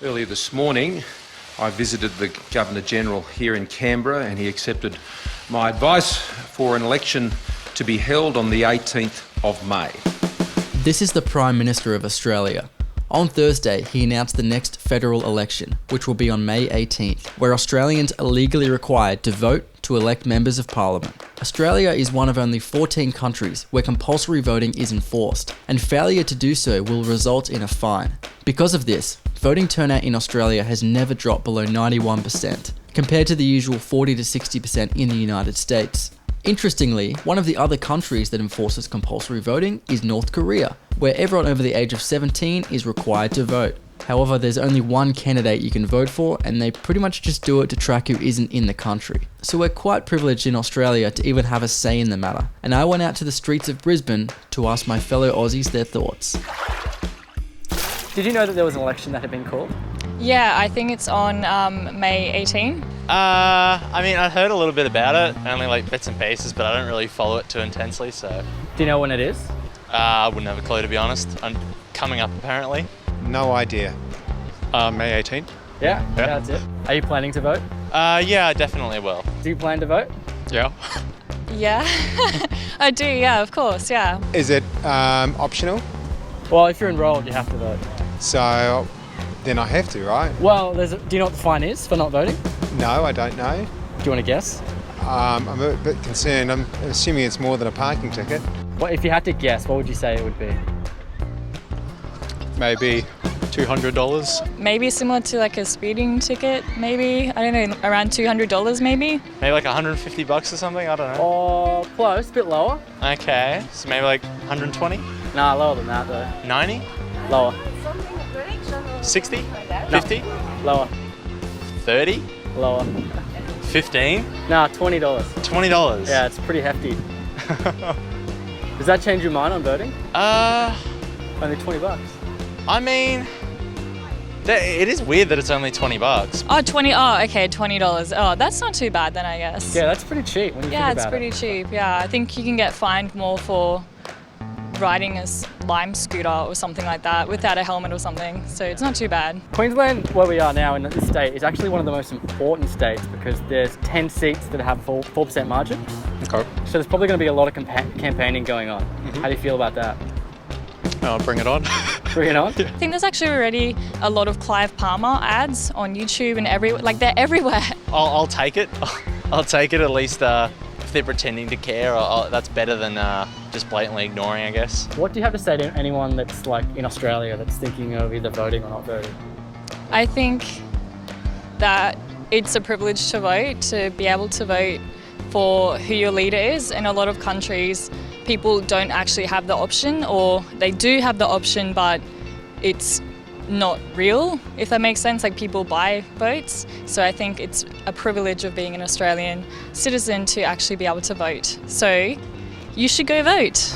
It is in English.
Earlier this morning, I visited the Governor-General here in Canberra and he accepted my advice for an election to be held on the 18th of May. This is the Prime Minister of Australia. On Thursday, he announced the next federal election, which will be on May 18th, where Australians are legally required to vote to elect members of Parliament. Australia is one of only 14 countries where compulsory voting is enforced, and failure to do so will result in a fine. Because of this, voting turnout in Australia has never dropped below 91%, compared to the usual 40 to 60% in the United States. Interestingly, one of the other countries that enforces compulsory voting is North Korea, where everyone over the age of 17 is required to vote. However, there's only one candidate you can vote for, and they pretty much just do it to track who isn't in the country. So we're quite privileged in Australia to even have a say in the matter, and I went out to the streets of Brisbane to ask my fellow Aussies their thoughts. Did you know that there was an election that had been called? Yeah, I think it's on May 18. I heard a little bit about it, only like bits and pieces, but I don't really follow it too intensely, so. Do you know when it is? I wouldn't have a clue, to be honest. I'm coming up, apparently. No idea. May 18th. Yeah, that's it. Are you planning to vote? Yeah, I definitely will. Do you plan to vote? Yeah. Yeah, I do, yeah, of course, yeah. Is it optional? Well, if you're enrolled, you have to vote. So then I have to, right? Well, do you know what the fine is for not voting? No, I don't know. Do you want to guess? I'm a bit concerned. I'm assuming it's more than a parking ticket. Well, if you had to guess, what would you say it would be? Maybe $200. Maybe similar to like a speeding ticket, maybe. I don't know, around $200 maybe. Maybe like $150 or something, I don't know. Oh, close, a bit lower. Okay, so maybe like 120? Nah, lower than that though. 90? Lower. 60? No. 50? Lower. 30? Lower. 15? Nah, $20. $20? Yeah, it's pretty hefty. Does that change your mind on voting? Only $20. I mean, it is weird that it's only $20. Oh, okay, $20. Oh, that's not too bad then, I guess. Yeah, that's pretty cheap when you think Yeah, about it's it. pretty cheap, yeah. I think you can get fined more for riding a lime scooter or something like that without a helmet or something, so it's not too bad. Queensland, where we are now in this state, is actually one of the most important states because there's 10 seats that have a 4% margin. Okay. So there's probably going to be a lot of campaigning going on. How do you feel about that? Oh, bring it on. Bring it on? I think there's actually already a lot of Clive Palmer ads on YouTube and they're everywhere. I'll take it. I'll take it, at least if they're pretending to care. That's better than just blatantly ignoring, I guess. What do you have to say to anyone that's like in Australia that's thinking of either voting or not voting? I think that it's a privilege to vote, to be able to vote for who your leader is. In a lot of countries, people don't actually have the option, or they do have the option, but it's not real, if that makes sense. Like, people buy votes. So I think it's a privilege of being an Australian citizen to actually be able to vote. So you should go vote.